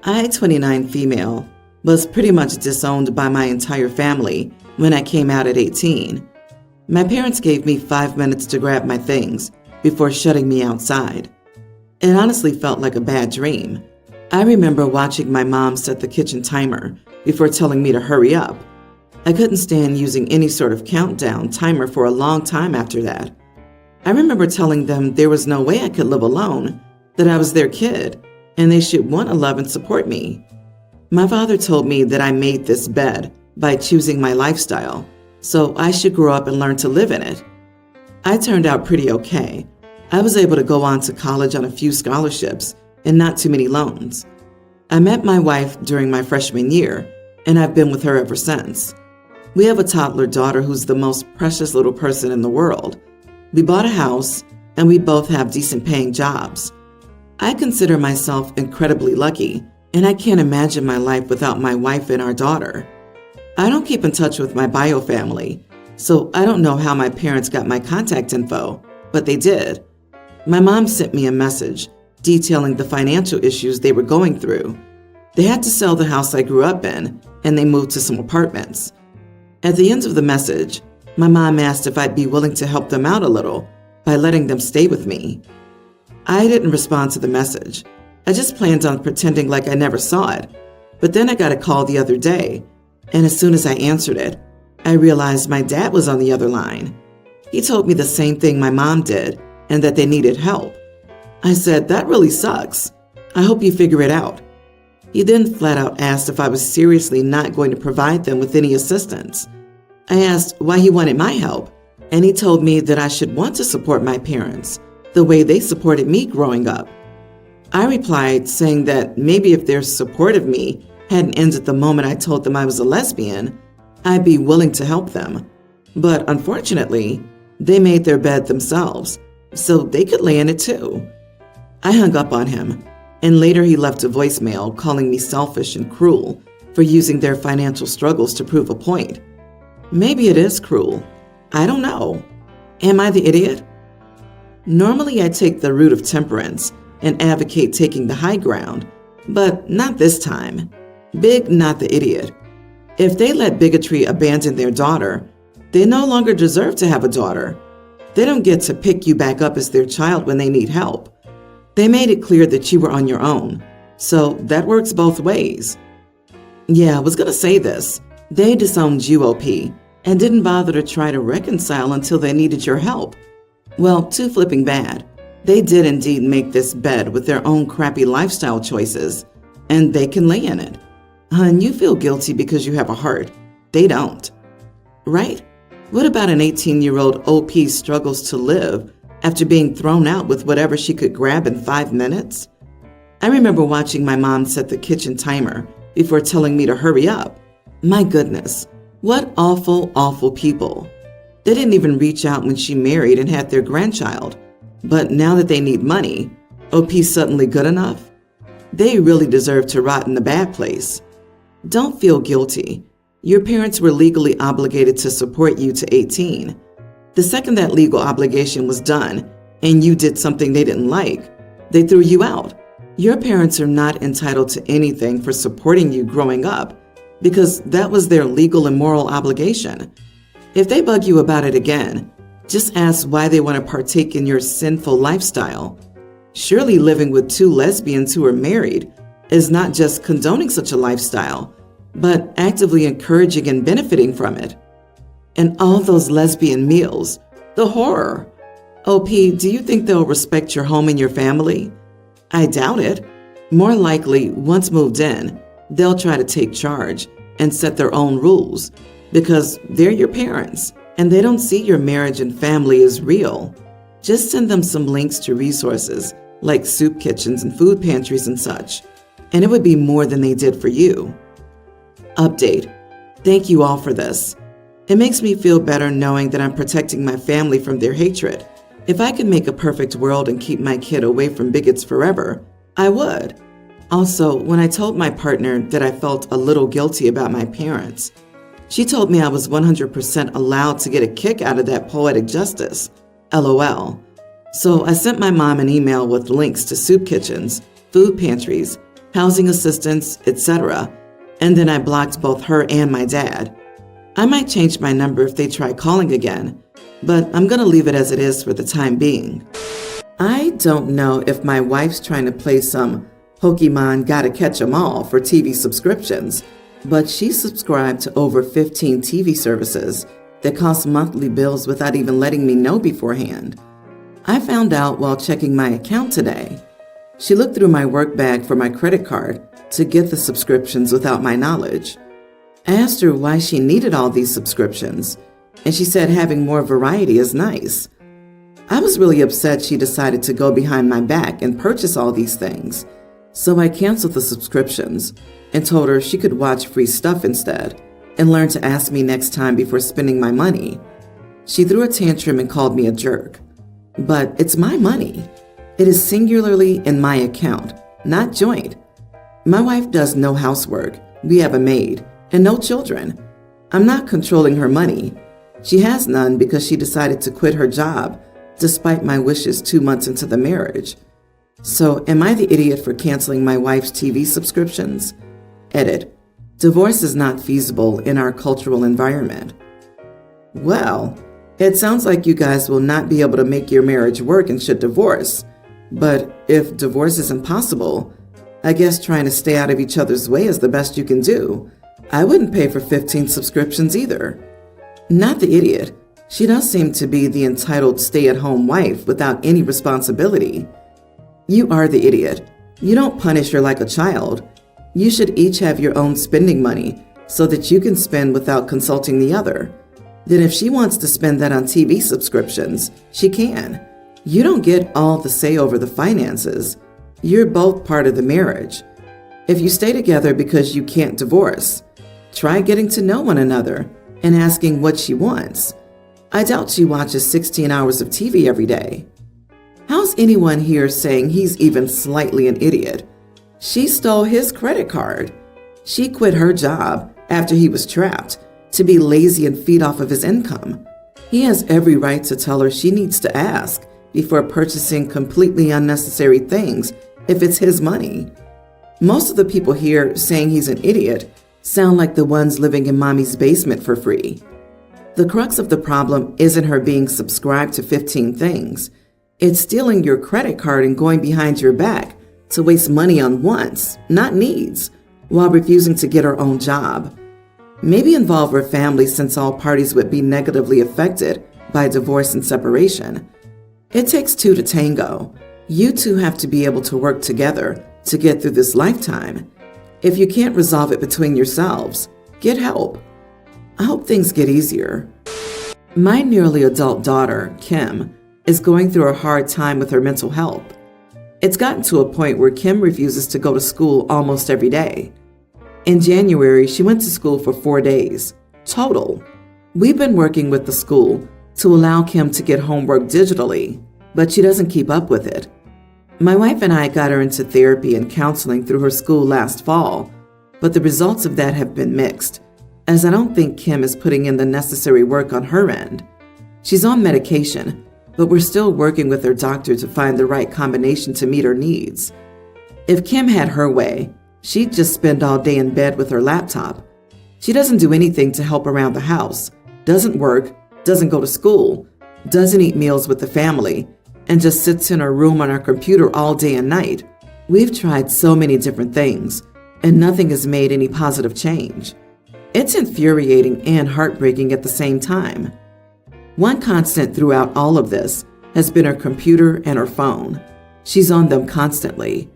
I, 29 female, was pretty much disowned by my entire family when I came out at 18. My parents gave me 5 minutes to grab my things before shutting me outside. It honestly felt like a bad dream. I remember watching my mom set the kitchen timer before telling me to hurry up. I couldn't stand using any sort of countdown timer for a long time after that. I remember telling them there was no way I could live alone, that I was their kid, and they should want to love and support me. My father told me that I made this bed by choosing my lifestyle, so I should grow up and learn to live in it. I turned out pretty okay. I was able to go on to college on a few scholarships and not too many loans. I met my wife during my freshman year, and I've been with her ever since. We have a toddler daughter who's the most precious little person in the world. We bought a house, and we both have decent paying jobs. I consider myself incredibly lucky, and I can't imagine my life without my wife and our daughter. I don't keep in touch with my bio family, so I don't know how my parents got my contact info, but they did. My mom sent me a message detailing the financial issues they were going through. They had to sell the house I grew up in, and they moved to some apartments. At the end of the message, my mom asked if I'd be willing to help them out a little by letting them stay with me. I didn't respond to the message. I just planned on pretending like I never saw it. But then I got a call the other day, and as soon as I answered it, I realized my dad was on the other line. He told me the same thing my mom did, and that they needed help. I said, "That really sucks. I hope you figure it out." He then flat out asked if I was seriously not going to provide them with any assistance. I asked why he wanted my help, and he told me that I should want to support my parents the way they supported me growing up. I replied saying that maybe if their support of me hadn't ended the moment I told them I was a lesbian, I'd be willing to help them. But unfortunately, they made their bed themselves, so they could lay in it too. I hung up on him, and later he left a voicemail calling me selfish and cruel for using their financial struggles to prove a point. Maybe it is cruel. I don't know. Am I the idiot? Normally I take the route of temperance and advocate taking the high ground, but not this time. Big not the idiot. If they let bigotry abandon their daughter, they no longer deserve to have a daughter. They don't get to pick you back up as their child when they need help. They made it clear that you were on your own, so that works both ways. Yeah, I was gonna say this. They disowned you, OP, and didn't bother to try to reconcile until they needed your help. Well, too flipping bad. They did indeed make this bed with their own crappy lifestyle choices, and they can lay in it. And you feel guilty because you have a heart. They don't. Right? What about an 18-year-old OP struggles to live after being thrown out with whatever she could grab in 5 minutes? I remember watching my mom set the kitchen timer before telling me to hurry up. My goodness, what awful, awful people. They didn't even reach out when she married and had their grandchild. But now that they need money, OP's suddenly good enough? They really deserve to rot in the bad place. Don't feel guilty. Your parents were legally obligated to support you to 18. The second that legal obligation was done and you did something they didn't like, they threw you out. Your parents are not entitled to anything for supporting you growing up because that was their legal and moral obligation. If they bug you about it again, just ask why they want to partake in your sinful lifestyle. Surely living with 2 lesbians who are married is not just condoning such a lifestyle, but actively encouraging and benefiting from it. And all those lesbian meals, the horror. OP, do you think they'll respect your home and your family? I doubt it. More likely, once moved in, they'll try to take charge and set their own rules because they're your parents and they don't see your marriage and family as real. Just send them some links to resources like soup kitchens and food pantries and such, and it would be more than they did for you. Update. Thank you all for this. It makes me feel better knowing that I'm protecting my family from their hatred. If I could make a perfect world and keep my kid away from bigots forever, I would. Also, when I told my partner that I felt a little guilty about my parents, she told me I was 100% allowed to get a kick out of that poetic justice. LOL. So I sent my mom an email with links to soup kitchens, food pantries, housing assistance, etc., and then I blocked both her and my dad. I might change my number if they try calling again, but I'm gonna leave it as it is for the time being. I don't know if my wife's trying to play some Pokemon Gotta Catch 'em All for TV subscriptions, but she subscribed to over 15 TV services that cost monthly bills without even letting me know beforehand. I found out while checking my account today. She looked through my work bag for my credit card to get the subscriptions without my knowledge. I asked her why she needed all these subscriptions, and she said having more variety is nice. I was really upset she decided to go behind my back and purchase all these things, so I canceled the subscriptions and told her she could watch free stuff instead and learn to ask me next time before spending my money. She threw a tantrum and called me a jerk. But it's my money. It is singularly in my account, not joint. My wife does no housework, we have a maid, and no children. I'm not controlling her money. She has none because she decided to quit her job despite my wishes 2 months into the marriage. So am I the idiot for canceling my wife's TV subscriptions? Edit. Divorce is not feasible in our cultural environment. Well, it sounds like you guys will not be able to make your marriage work and should divorce. But if divorce is impossible, I guess trying to stay out of each other's way is the best you can do. I wouldn't pay for 15 subscriptions either. Not the idiot. She does seem to be the entitled stay-at-home wife without any responsibility. You are the idiot. You don't punish her like a child. You should each have your own spending money so that you can spend without consulting the other. Then if she wants to spend that on TV subscriptions, she can. You don't get all the say over the finances. You're both part of the marriage. If you stay together because you can't divorce, try getting to know one another and asking what she wants. I doubt she watches 16 hours of TV every day. How's anyone here saying he's even slightly an idiot? She stole his credit card. She quit her job after he was trapped to be lazy and feed off of his income. He has every right to tell her she needs to ask before purchasing completely unnecessary things if it's his money. Most of the people here saying he's an idiot sound like the ones living in mommy's basement for free. The crux of the problem isn't her being subscribed to 15 things. It's stealing your credit card and going behind your back to waste money on wants, not needs, while refusing to get her own job. Maybe involve her family since all parties would be negatively affected by divorce and separation. It takes two to tango. You two have to be able to work together to get through this lifetime. If you can't resolve it between yourselves, get help. I hope things get easier. My nearly adult daughter, Kim, is going through a hard time with her mental health. It's gotten to a point where Kim refuses to go to school almost every day. In January, she went to school for 4 days, total. We've been working with the school to allow Kim to get homework digitally, but she doesn't keep up with it. My wife and I got her into therapy and counseling through her school last fall, but the results of that have been mixed, as I don't think Kim is putting in the necessary work on her end. She's on medication, but we're still working with her doctor to find the right combination to meet her needs. If Kim had her way, she'd just spend all day in bed with her laptop. She doesn't do anything to help around the house, doesn't work, doesn't go to school, doesn't eat meals with the family, and just sits in her room on her computer all day and night. We've tried so many different things, and nothing has made any positive change. It's infuriating and heartbreaking at the same time. One constant throughout all of this has been her computer and her phone. She's on them constantly.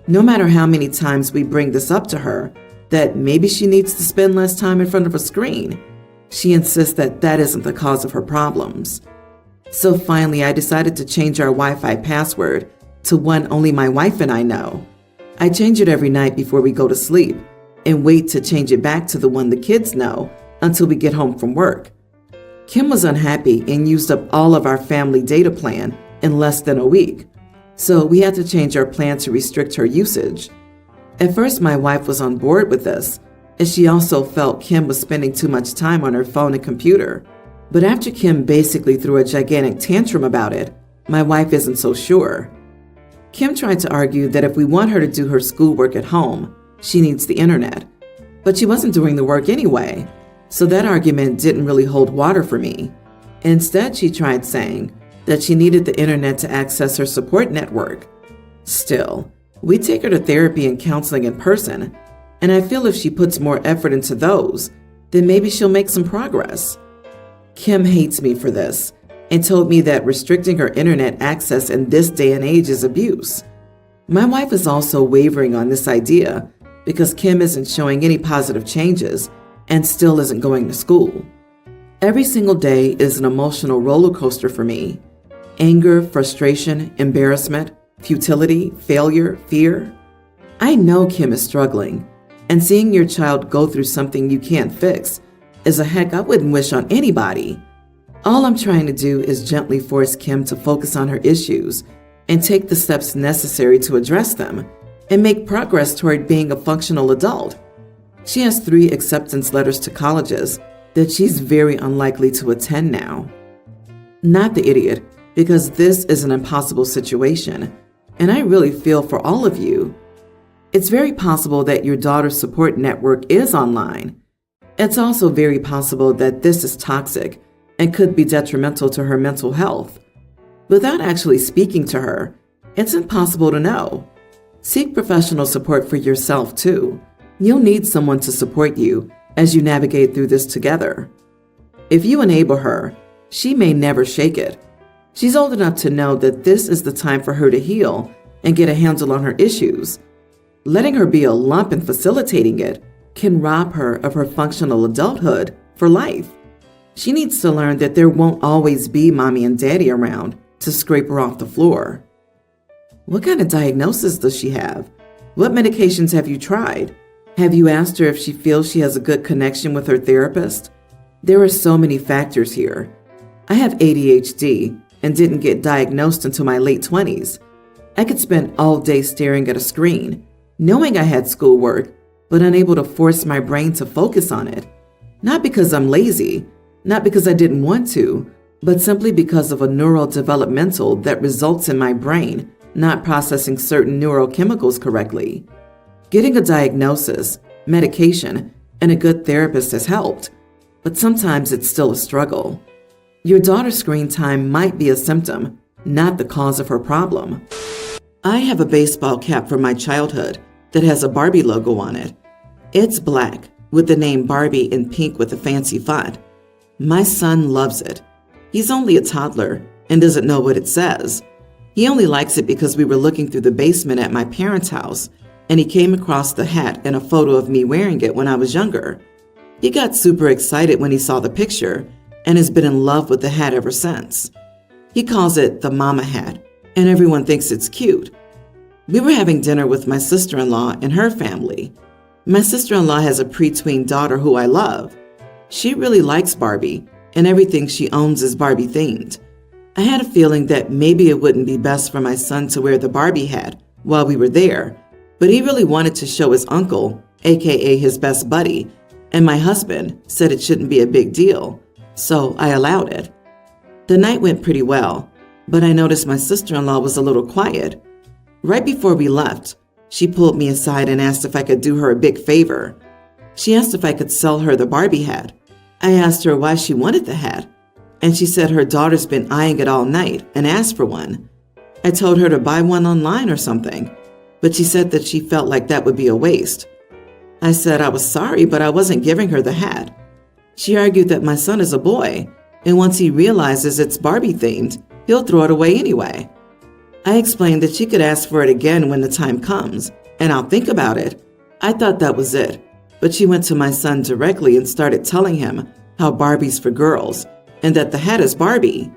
No matter how many times we bring this up to her, that maybe she needs to spend less time in front of a screen, she insists that that isn't the cause of her problems. So finally, I decided to change our Wi-Fi password to one only my wife and I know. I change it every night before we go to sleep and wait to change it back to the one the kids know until we get home from work. Kim was unhappy and used up all of our family data plan in less than a week, so we had to change our plan to restrict her usage. At first, my wife was on board with this, as she also felt Kim was spending too much time on her phone and computer. But after Kim basically threw a gigantic tantrum about it, my wife isn't so sure. Kim tried to argue that if we want her to do her schoolwork at home, she needs the internet. But she wasn't doing the work anyway, so that argument didn't really hold water for me. Instead, she tried saying that she needed the internet to access her support network. Still, we take her to therapy and counseling in person, and I feel if she puts more effort into those, then maybe she'll make some progress. Kim hates me for this and told me that restricting her internet access in this day and age is abuse. My wife is also wavering on this idea because Kim isn't showing any positive changes and still isn't going to school. Every single day is an emotional roller coaster for me. Anger, frustration, embarrassment, futility, failure, fear. I know Kim is struggling, and seeing your child go through something you can't fix is a heck I wouldn't wish on anybody. All I'm trying to do is gently force Kim to focus on her issues and take the steps necessary to address them and make progress toward being a functional adult. She has 3 acceptance letters to colleges that she's very unlikely to attend now. Not the idiot, because this is an impossible situation, and I really feel for all of you. It's very possible that your daughter's support network is online. It's also very possible that this is toxic and could be detrimental to her mental health. Without actually speaking to her, it's impossible to know. Seek professional support for yourself too. You'll need someone to support you as you navigate through this together. If you enable her, she may never shake it. She's old enough to know that this is the time for her to heal and get a handle on her issues. Letting her be a lump and facilitating it can rob her of her functional adulthood for life. She needs to learn that there won't always be mommy and daddy around to scrape her off the floor. What kind of diagnosis does she have? What medications have you tried? Have you asked her if she feels she has a good connection with her therapist? There are so many factors here. I have ADHD and didn't get diagnosed until my late 20s. I could spend all day staring at a screen, knowing I had schoolwork, but unable to force my brain to focus on it. Not because I'm lazy, not because I didn't want to, but simply because of a neurodevelopmental that results in my brain not processing certain neurochemicals correctly. Getting a diagnosis, medication, and a good therapist has helped, but sometimes it's still a struggle. Your daughter's screen time might be a symptom, not the cause of her problem. I have a baseball cap from my childhood that has a Barbie logo on it. It's black with the name Barbie in pink with a fancy font. My son loves it. He's only a toddler and doesn't know what it says. He only likes it because we were looking through the basement at my parents' house and he came across the hat and a photo of me wearing it when I was younger. He got super excited when he saw the picture and has been in love with the hat ever since. He calls it the mama hat, and everyone thinks it's cute. We were having dinner with my sister-in-law and her family. My sister-in-law has a preteen daughter who I love. She really likes Barbie, and everything she owns is Barbie themed. I had a feeling that maybe it wouldn't be best for my son to wear the Barbie hat while we were there, but he really wanted to show his uncle, aka his best buddy, and my husband said it shouldn't be a big deal, so I allowed it. The night went pretty well, but I noticed my sister-in-law was a little quiet. Right before we left, she pulled me aside and asked if I could do her a big favor. She asked if I could sell her the Barbie hat. I asked her why she wanted the hat, and she said her daughter's been eyeing it all night and asked for one. I told her to buy one online or something, but she said that she felt like that would be a waste. I said I was sorry, but I wasn't giving her the hat. She argued that my son is a boy, and once he realizes it's Barbie themed, he'll throw it away anyway. I explained that she could ask for it again when the time comes, and I'll think about it. I thought that was it, but she went to my son directly and started telling him how Barbie's for girls and that the hat is Barbie.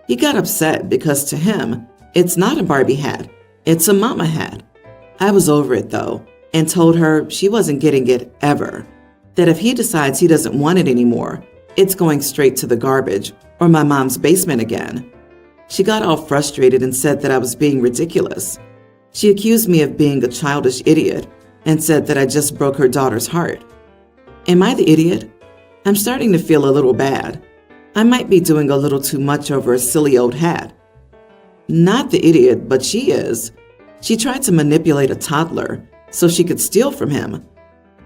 He got upset because to him, it's not a Barbie hat, it's a mama hat. I was over it though, and told her she wasn't getting it ever, that if he decides he doesn't want it anymore, it's going straight to the garbage or my mom's basement again. She got all frustrated and said that I was being ridiculous. She accused me of being a childish idiot and said that I just broke her daughter's heart. Am I the idiot? I'm starting to feel a little bad. I might be doing a little too much over a silly old hat. Not the idiot, but she is. She tried to manipulate a toddler so she could steal from him.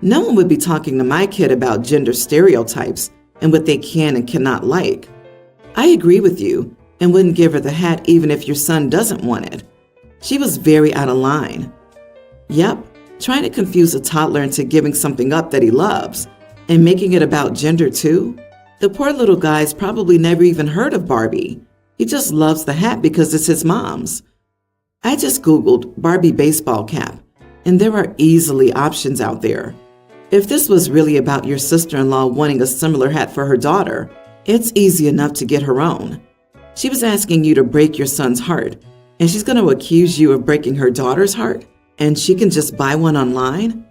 No one would be talking to my kid about gender stereotypes and what they can and cannot like. I agree with you and wouldn't give her the hat even if your son doesn't want it. She was very out of line. Yep, trying to confuse a toddler into giving something up that he loves and making it about gender too? The poor little guy's probably never even heard of Barbie. He just loves the hat because it's his mom's. I just Googled Barbie baseball cap, and there are easily options out there. If this was really about your sister-in-law wanting a similar hat for her daughter, it's easy enough to get her own. She was asking you to break your son's heart, and she's going to accuse you of breaking her daughter's heart, and she can just buy one online?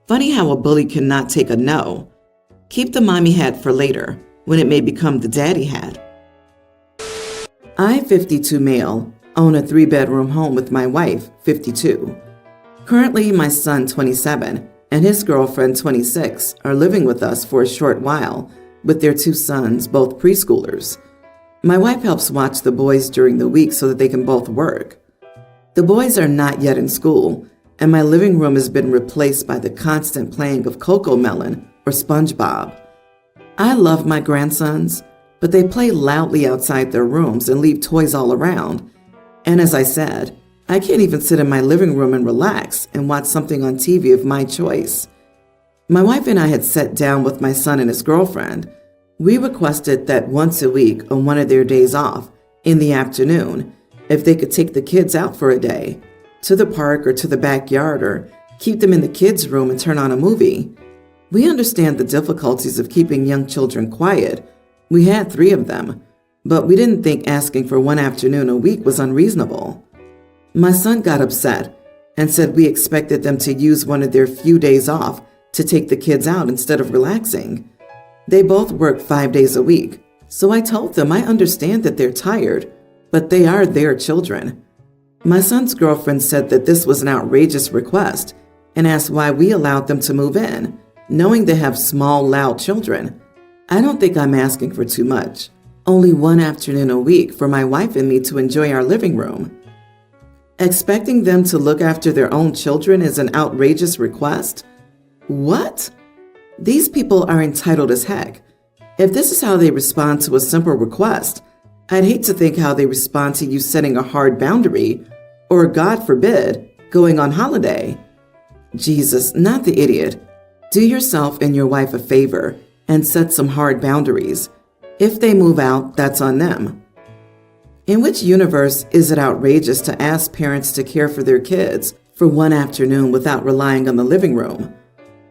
Funny how a bully cannot take a no. Keep the mommy hat for later, when it may become the daddy hat. I, 52 male, own a 3-bedroom home with my wife, 52. Currently, my son, 27, and his girlfriend, 26, are living with us for a short while with their 2 sons, both preschoolers. My wife helps watch the boys during the week so that they can both work. The boys are not yet in school, and my living room has been replaced by the constant playing of Cocomelon or SpongeBob. I love my grandsons, but they play loudly outside their rooms and leave toys all around. And as I said, I can't even sit in my living room and relax and watch something on TV of my choice. My wife and I had sat down with my son and his girlfriend. We requested that once a week on one of their days off, in the afternoon, if they could take the kids out for a day, to the park or to the backyard, or keep them in the kids' room and turn on a movie. We understand the difficulties of keeping young children quiet. We had 3 of them, but we didn't think asking for one afternoon a week was unreasonable. My son got upset and said we expected them to use one of their few days off to take the kids out instead of relaxing. They both work 5 days a week, so I told them I understand that they're tired, but they are their children. My son's girlfriend said that this was an outrageous request and asked why we allowed them to move in, knowing they have small, loud children. I don't think I'm asking for too much. Only one afternoon a week for my wife and me to enjoy our living room. Expecting them to look after their own children is an outrageous request? What? These people are entitled as heck. If this is how they respond to a simple request, I'd hate to think how they respond to you setting a hard boundary, or God forbid, going on holiday. Jesus, not the idiot. Do yourself and your wife a favor and set some hard boundaries. If they move out, that's on them. In which universe is it outrageous to ask parents to care for their kids for one afternoon without relying on the living room?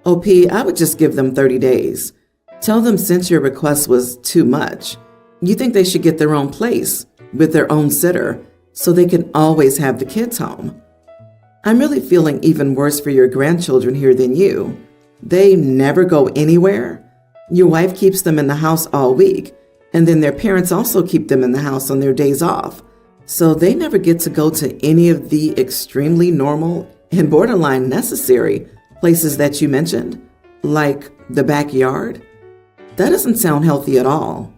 OP, I would just give them 30 days. Tell them since your request was too much, you think they should get their own place with their own sitter so they can always have the kids home. I'm really feeling even worse for your grandchildren here than you. They never go anywhere. Your wife keeps them in the house all week, and then their parents also keep them in the house on their days off. So they never get to go to any of the extremely normal and borderline necessary places that you mentioned, like the backyard. That doesn't sound healthy at all.